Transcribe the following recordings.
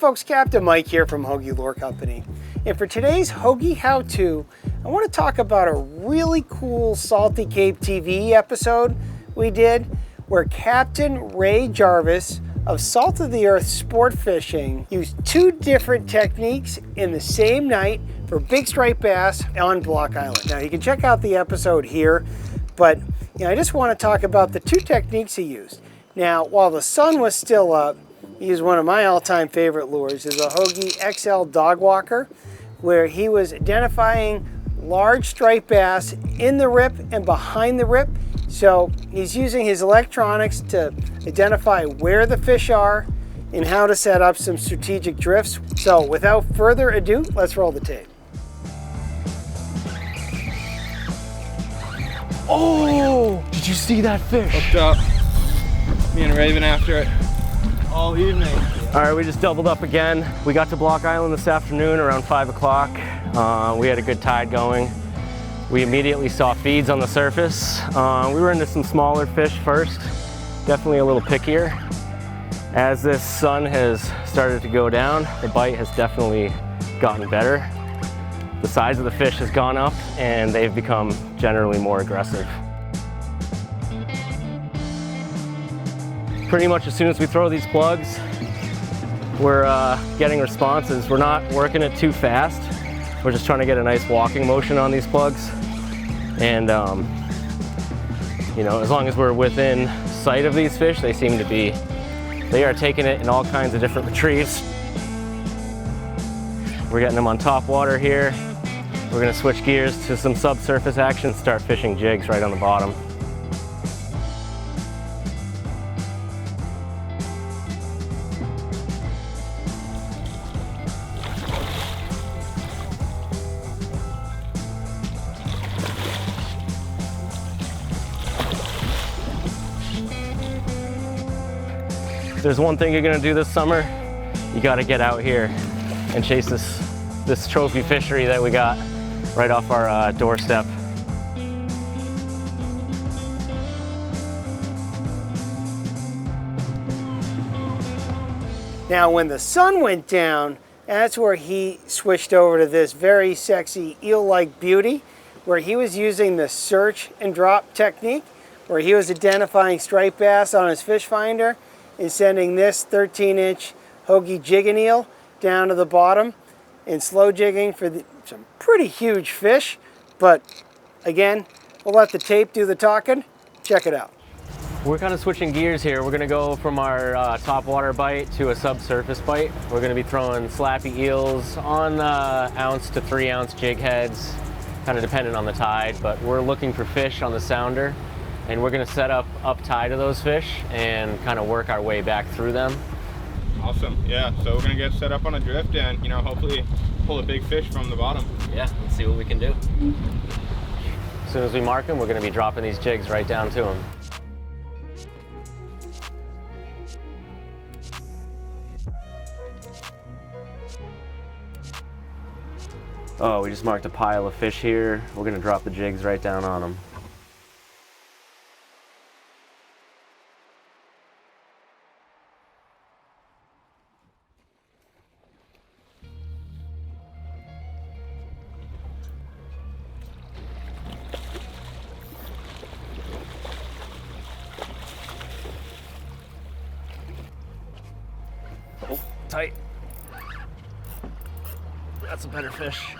folks, Captain Mike here from Hogy Lure Company. And for today's Hogy how-to, I want to talk about a really cool Salty Cape TV episode we did where Captain Ray Jarvis of Salt of the Earth Sport Fishing used two different techniques in the same night for big striped bass on Block Island. Now you can check out the episode here, but I just want to talk about the two techniques he used. Now, while the sun was still up, he used one of my all-time favorite lures, is a Hogy XL Dogwalker, where he was identifying large striped bass in the rip and behind the rip. So he's using his electronics to identify where the fish are and how to set up some strategic drifts. So without further ado, let's roll the tape. Oh! Did you see that fish? Hooked up. Me and Raven after it all evening. All right, we just doubled up again. We got to Block Island this afternoon around 5 o'clock. We had a good tide going. We immediately saw feeds on the surface. We were into some smaller fish first, definitely a little pickier. As this sun has started to go down, the bite has definitely gotten better. The size of the fish has gone up and they've become generally more aggressive. Pretty much as soon as we throw these plugs, we're getting responses. We're not working it too fast. We're just trying to get a nice walking motion on these plugs. And as long as we're within sight of these fish, they seem to be, they are taking it in all kinds of different retrieves. We're getting them on top water here. We're gonna switch gears to some subsurface action, start fishing jigs right on the bottom. If there's one thing you're gonna do this summer, you gotta get out here and chase this trophy fishery that we got right off our doorstep. Now when the sun went down, that's where he switched over to this very sexy eel-like beauty, where he was using the search and drop technique, where he was identifying striped bass on his fish finder and sending this 13-inch Hogy jigging eel down to the bottom and slow jigging for some pretty huge fish. But again, we'll let the tape do the talking. Check it out. We're kind of switching gears here. We're gonna go from our topwater bite to a subsurface bite. We're gonna be throwing slappy eels on ounce to 3 ounce jig heads, kind of dependent on the tide, but we're looking for fish on the sounder, and we're gonna set up tide of those fish and kind of work our way back through them. Awesome, yeah, so we're gonna get set up on a drift and, hopefully pull a big fish from the bottom. Yeah, let's see what we can do. As soon as we mark them, we're gonna be dropping these jigs right down to them. Oh, we just marked a pile of fish here. We're gonna drop the jigs right down on them. Oh, tight. That's a better fish.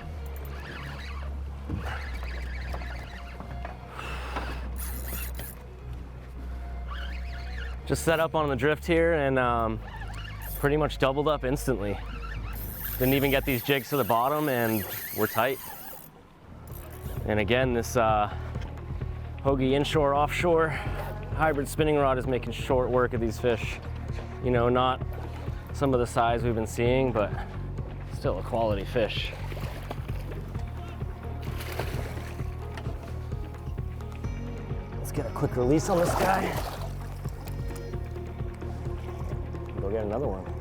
Just set up on the drift here and pretty much doubled up instantly. Didn't even get these jigs to the bottom and we're tight. And again, this Hogy inshore offshore hybrid spinning rod is making short work of these fish. Not some of the size we've been seeing, but still a quality fish. Let's get a quick release on this guy. Go get another one.